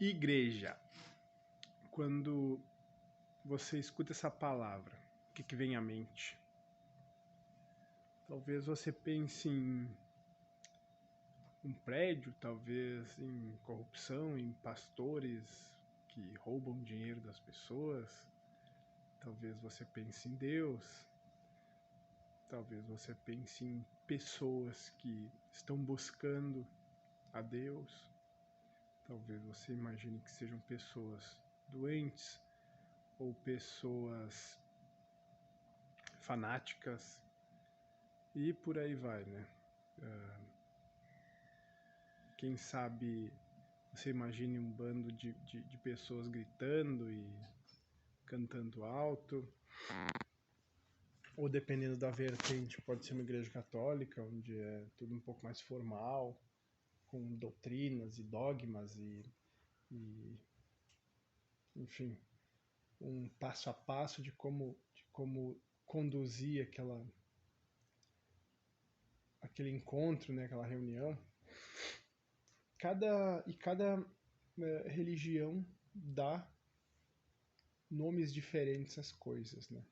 Igreja. Quando você escuta essa palavra, o que vem à mente? Talvez você pense em um prédio, talvez em corrupção, em pastores que roubam dinheiro das pessoas. Talvez você pense em Deus. Talvez você pense em pessoas que estão buscando a Deus. Talvez você imagine que sejam pessoas doentes ou pessoas fanáticas e por aí vai, né? Quem sabe você imagine um bando de pessoas gritando e cantando alto, ou dependendo da vertente, pode ser uma igreja católica, onde é tudo um pouco mais formal, com doutrinas e dogmas e enfim, um passo a passo de como conduzir aquele encontro, né, aquela reunião. Cada religião dá nomes diferentes às coisas, né?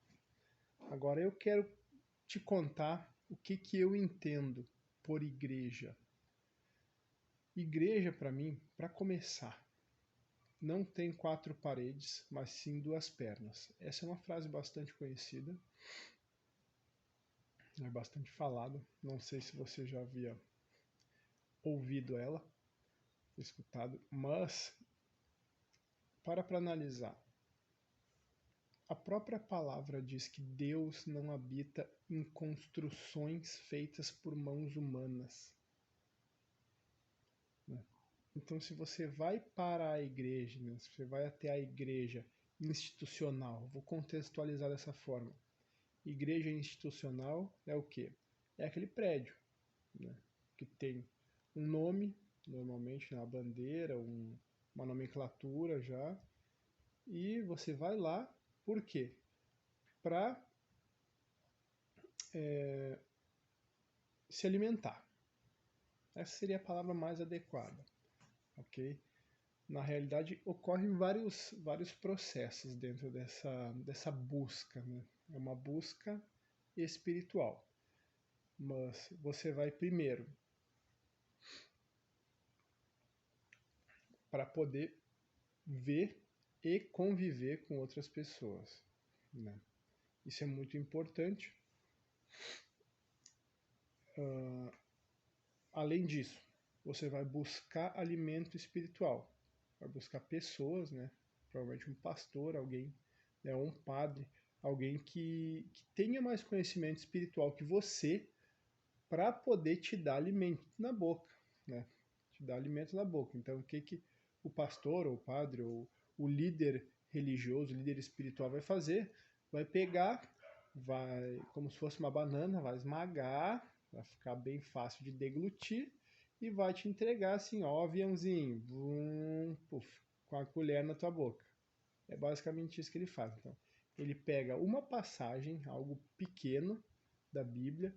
Agora eu quero te contar o que eu entendo por igreja. Igreja, para mim, para começar, não tem quatro paredes, mas sim duas pernas. Essa é uma frase bastante conhecida, é bastante falada. Não sei se você já havia ouvido ela, escutado, mas para analisar. A própria palavra diz que Deus não habita em construções feitas por mãos humanas. Então, se você vai para a igreja, né, se você vai até a igreja institucional, vou contextualizar dessa forma. Igreja institucional é o quê? É aquele prédio, né, que tem um nome, normalmente na bandeira, uma nomenclatura já, e você vai lá, por quê? Para se alimentar. Essa seria a palavra mais adequada, ok? Na realidade, ocorrem vários processos dentro dessa busca, né? É uma busca espiritual. Mas você vai primeiro para poder ver e conviver com outras pessoas, né? Isso é muito importante. Além disso, você vai buscar alimento espiritual, vai buscar pessoas, né? Provavelmente um pastor, alguém, né? Um padre, alguém que tenha mais conhecimento espiritual que você, para poder te dar alimento na boca, né? Te dar alimento na boca. Então, o que o pastor, ou o padre, ou o líder religioso, o líder espiritual vai fazer? Vai pegar, vai, como se fosse uma banana, vai esmagar, vai ficar bem fácil de deglutir e vai te entregar assim, ó, aviãozinho, puff, com a colher na tua boca. É basicamente isso que ele faz. Então, ele pega uma passagem, algo pequeno da Bíblia,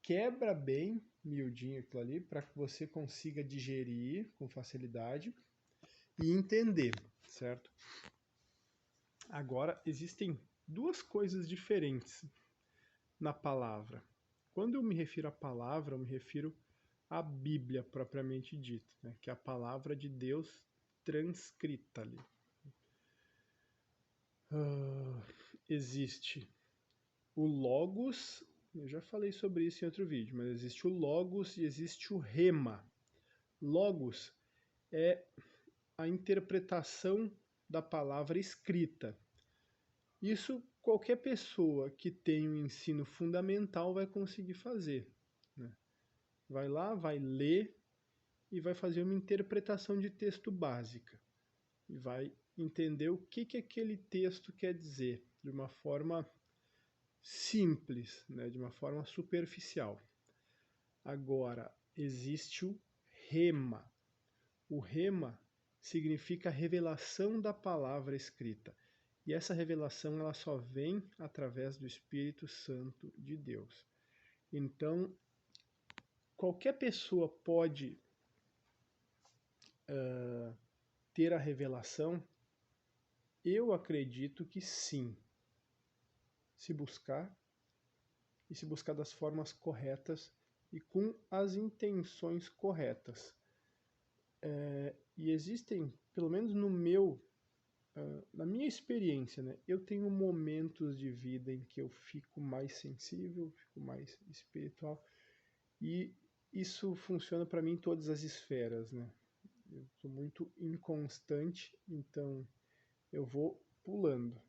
quebra bem miudinho aquilo ali para que você consiga digerir com facilidade e entender, certo? Agora, existem duas coisas diferentes na palavra. Quando eu me refiro à palavra, eu me refiro à Bíblia propriamente dita, né? Que é a palavra de Deus transcrita ali. Existe o Logos, eu já falei sobre isso em outro vídeo, mas existe o Logos e existe o Rema. Logos é a interpretação da palavra escrita. Isso qualquer pessoa que tem um ensino fundamental vai conseguir fazer, né? Vai lá, vai ler e vai fazer uma interpretação de texto básica. E vai entender o que aquele texto quer dizer, de uma forma simples, né? De uma forma superficial. Agora, existe o rema. O rema significa a revelação da palavra escrita. E essa revelação ela só vem através do Espírito Santo de Deus. Então, qualquer pessoa pode ter a revelação? Eu acredito que sim, se buscar, e se buscar das formas corretas e com as intenções corretas. E existem, pelo menos na minha experiência, né, eu tenho momentos de vida em que eu fico mais sensível, fico mais espiritual, e isso funciona para mim em todas as esferas, né? Eu sou muito inconstante, então eu vou pulando,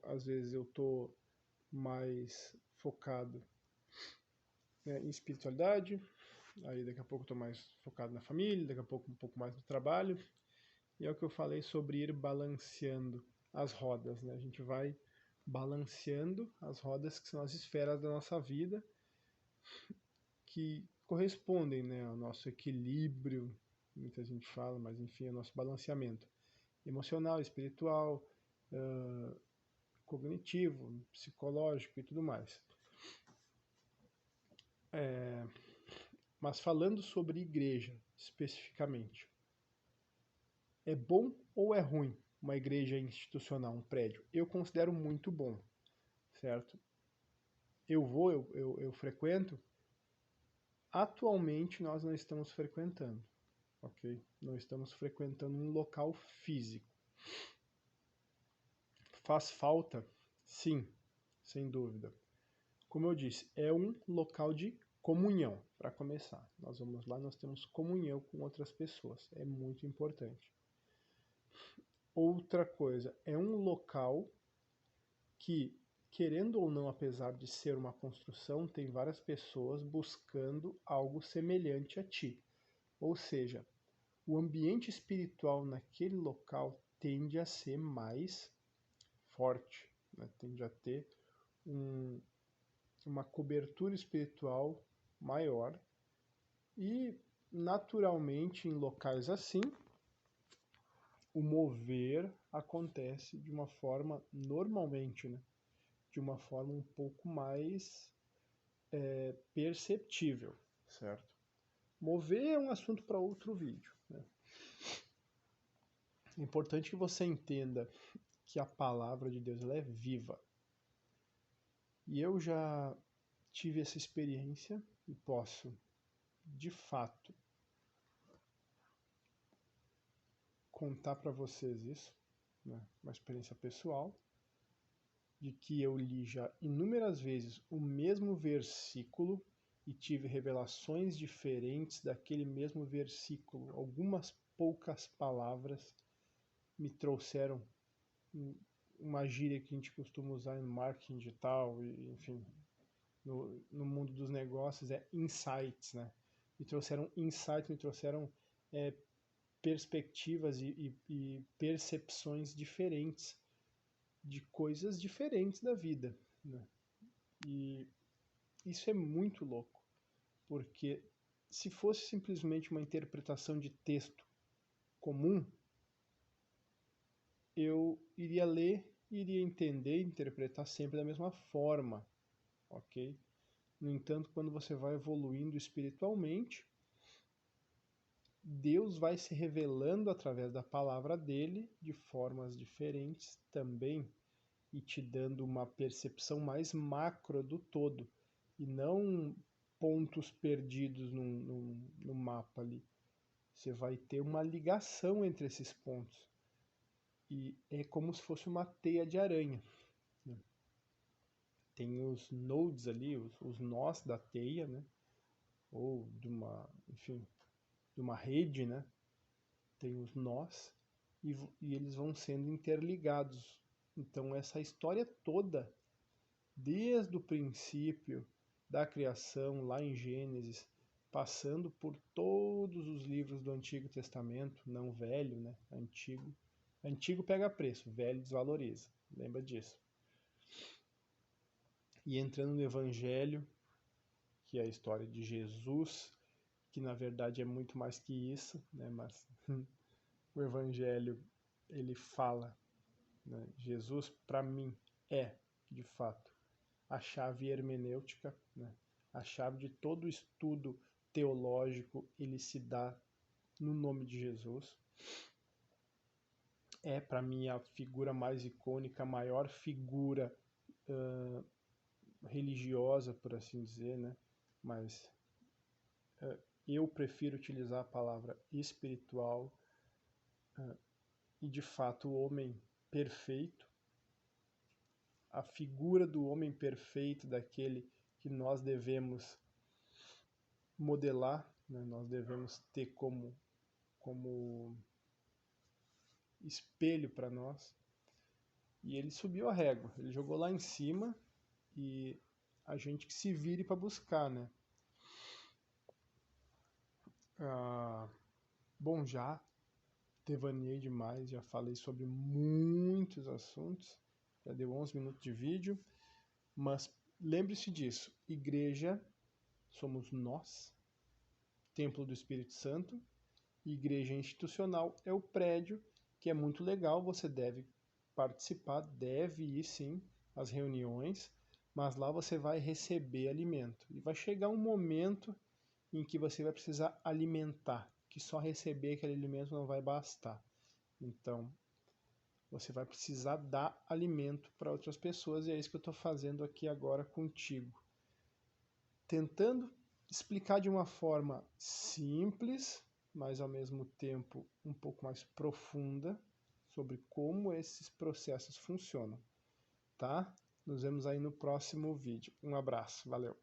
às vezes eu tô mais focado, né, em espiritualidade, aí daqui a pouco eu tô mais focado na família, daqui a pouco um pouco mais no trabalho, e é o que eu falei sobre ir balanceando as rodas, né? A gente vai balanceando as rodas, que são as esferas da nossa vida, que correspondem, né, ao nosso equilíbrio, muita gente fala, mas enfim, ao nosso balanceamento emocional, espiritual, cognitivo, psicológico e tudo mais. Mas falando sobre igreja, especificamente, é bom ou é ruim uma igreja institucional, um prédio? Eu considero muito bom, certo? Eu frequento. Atualmente nós não estamos frequentando, ok? Não estamos frequentando um local físico. Faz falta? Sim, sem dúvida. Como eu disse, é um local de comunhão, para começar. Nós vamos lá, nós temos comunhão com outras pessoas. É muito importante. Outra coisa, é um local que, querendo ou não, apesar de ser uma construção, tem várias pessoas buscando algo semelhante a ti. Ou seja, o ambiente espiritual naquele local tende a ser mais forte, né? Tende a ter uma cobertura espiritual maior e, naturalmente, em locais assim, o mover acontece de uma forma, normalmente, né? De uma forma um pouco mais perceptível, certo? Mover é um assunto para outro vídeo, né? É importante que você entenda que a palavra de Deus ela é viva. E eu já tive essa experiência e posso, de fato, contar para vocês isso, né? Uma experiência pessoal, de que eu li já inúmeras vezes o mesmo versículo e tive revelações diferentes daquele mesmo versículo. Algumas poucas palavras me trouxeram uma gíria que a gente costuma usar no marketing digital, e, enfim, no mundo dos negócios, é insights, né? Me trouxeram insights, me trouxeram perspectivas e percepções diferentes de coisas diferentes da vida, né? E isso é muito louco, porque se fosse simplesmente uma interpretação de texto comum, eu iria ler, iria entender e interpretar sempre da mesma forma, ok? No entanto, quando você vai evoluindo espiritualmente, Deus vai se revelando através da palavra dele de formas diferentes também e te dando uma percepção mais macro do todo e não pontos perdidos no mapa ali. Você vai ter uma ligação entre esses pontos e é como se fosse uma teia de aranha, né? Tem os nodes ali, os nós da teia, né? Ou enfim, de uma rede, né? Tem os nós e eles vão sendo interligados. Então essa história toda, desde o princípio da criação, lá em Gênesis, passando por todos os livros do Antigo Testamento, não velho, né? Antigo. Antigo pega preço, velho desvaloriza. Lembra disso. E entrando no Evangelho, que é a história de Jesus, que na verdade é muito mais que isso, né? Mas o Evangelho, ele fala, né? Jesus, para mim, é, de fato, a chave hermenêutica, né? A chave de todo estudo teológico, ele se dá no nome de Jesus. É para mim a figura mais icônica, a maior figura religiosa, por assim dizer, né? Mas eu prefiro utilizar a palavra espiritual, e de fato o homem perfeito, a figura do homem perfeito, daquele que nós devemos modelar, né? Nós devemos ter como espelho para nós. E ele subiu a régua, ele jogou lá em cima e a gente que se vire para buscar, né? Bom, já devaneei demais, já falei sobre muitos assuntos, já deu 11 minutos de vídeo, mas lembre-se disso, igreja somos nós, templo do Espírito Santo, igreja institucional é o prédio, que é muito legal, você deve participar, deve ir sim às reuniões, mas lá você vai receber alimento, e vai chegar um momento em que você vai precisar alimentar, que só receber aquele alimento não vai bastar. Então, você vai precisar dar alimento para outras pessoas, e é isso que eu estou fazendo aqui agora contigo. Tentando explicar de uma forma simples, mas ao mesmo tempo um pouco mais profunda, sobre como esses processos funcionam, tá? Nos vemos aí no próximo vídeo. Um abraço, valeu!